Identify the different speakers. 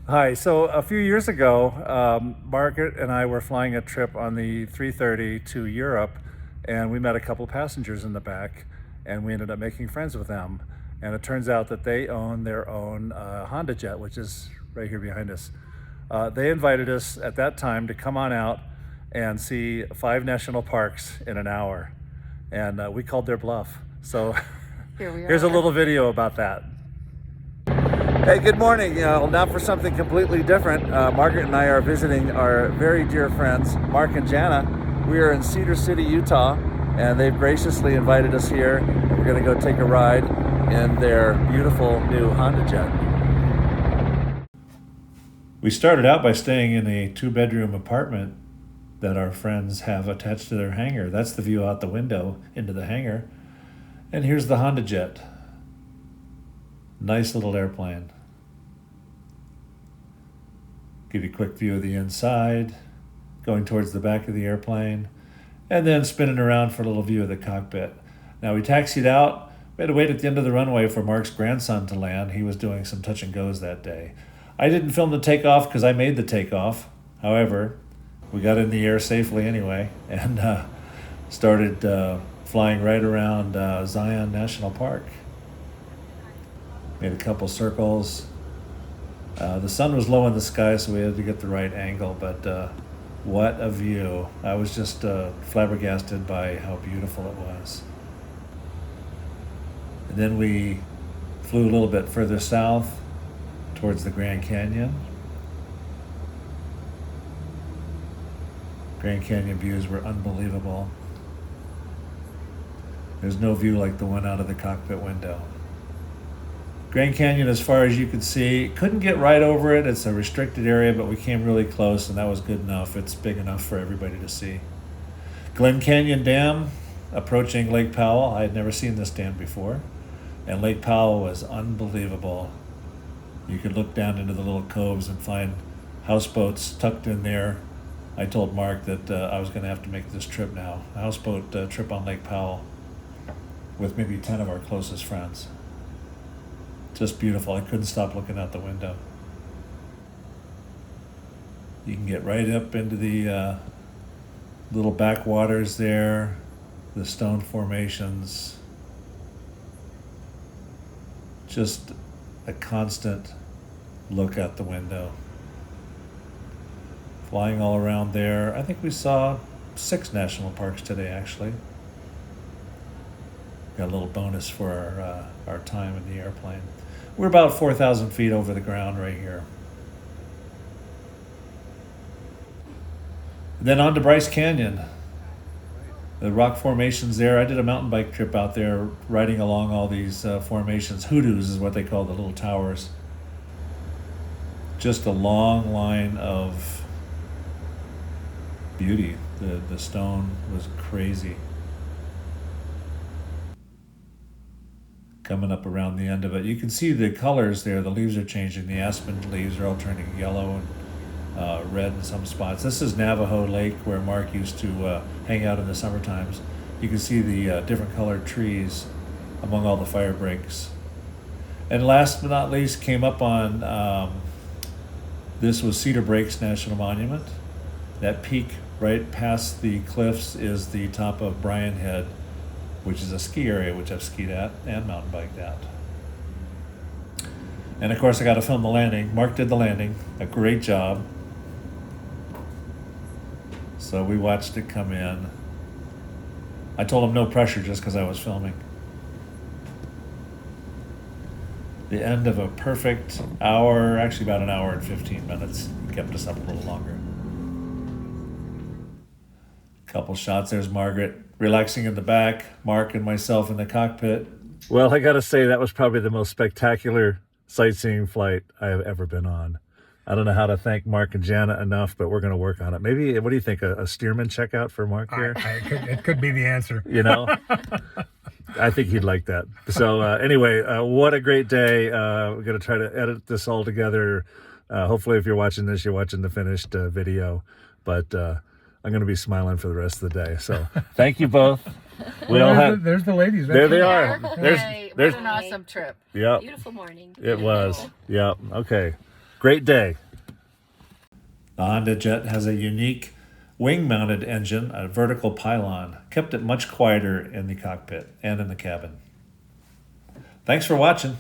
Speaker 1: Hi. So a few years ago, Margaret and I were flying a trip on the 330 to Europe, and we met a couple passengers in the back, and we ended up making friends with them. And it turns out that they own their own Honda Jet, which is right here behind us. They invited us at that time to come on out and see 5 national parks in an hour, and we called their bluff. So
Speaker 2: Here we
Speaker 1: here's a
Speaker 2: are.
Speaker 1: little video about that. Hey, good morning. Now for something completely different. Margaret and I are visiting our very dear friends, Mark and Jana. We are in Cedar City, Utah, and they've graciously invited us here. We're going to go take a ride in their beautiful new Honda Jet. We started out by staying in a 2-bedroom apartment that our friends have attached to their hangar. That's the view out the window into the hangar. And here's the Honda Jet. Nice little airplane. Give you a quick view of the inside, going towards the back of the airplane, and then spinning around for a little view of the cockpit. Now we taxied out. We had to wait at the end of the runway for Mark's grandson to land. He was doing some touch and goes that day. I didn't film the takeoff because I made the takeoff. However, we got in the air safely anyway and started flying right around Zion National Park. Made a couple circles. The sun was low in the sky, so we had to get the right angle, but what a view. I was just flabbergasted by how beautiful it was. And then we flew a little bit further south towards the Grand Canyon. Grand Canyon views were unbelievable. There's no view like the one out of the cockpit window. Grand Canyon, as far as you could see, couldn't get right over it. It's a restricted area, but we came really close, and that was good enough. It's big enough for everybody to see. Glen Canyon Dam, approaching Lake Powell. I had never seen this dam before, and Lake Powell was unbelievable. You could look down into the little coves and find houseboats tucked in there. I told Mark that I was going to have to make this trip now, a houseboat trip on Lake Powell with maybe 10 of our closest friends. Just beautiful. I couldn't stop looking out the window. You can get right up into the little backwaters there, the stone formations. Just a constant look out the window. Flying all around there. I think we saw 6 national parks today, actually. Got a little bonus for our time in the airplane. We're about 4,000 feet over the ground right here. Then on to Bryce Canyon. The rock formations there. I did a mountain bike trip out there riding along all these formations. Hoodoos is what they call the little towers. Just a long line of beauty. The stone was crazy. Coming up around the end of it. You can see the colors there. The leaves are changing. The aspen leaves are all turning yellow and red in some spots. This is Navajo Lake where Mark used to hang out in the summer times. You can see the different colored trees among all the fire breaks. And last but not least, came up on, this was Cedar Breaks National Monument. That peak right past the cliffs is the top of Bryan Head, which is a ski area which I've skied at and mountain biked at. And of course I got to film the landing. Mark did the landing, a great job. So we watched it come in. I told him no pressure just because I was filming. The end of a perfect hour, actually about an hour and 15 minutes. He kept us up a little longer. Couple shots. There's Margaret relaxing in the back, Mark and myself in the cockpit. Well, I gotta say that was probably the most spectacular sightseeing flight I have ever been on. I don't know how to thank Mark and Jana enough, but we're going to work on it. Maybe, what do you think, a Stearman checkout for Mark here?
Speaker 3: It could be the answer.
Speaker 1: You know, I think he'd like that. So anyway, what a great day. We're going to try to edit this all together. Hopefully if you're watching this, you're watching the finished video. But I'm going to be smiling for the rest of the day. So thank you both.
Speaker 3: There's the ladies.
Speaker 1: There they are.
Speaker 2: Hey, what an awesome trip.
Speaker 1: Yeah,
Speaker 4: Beautiful morning.
Speaker 1: it was. Yeah. Okay.
Speaker 2: Great day.
Speaker 1: The Honda Jet has a unique wing-mounted engine, a vertical pylon, kept it much quieter in the cockpit and in the cabin. Thanks for watching.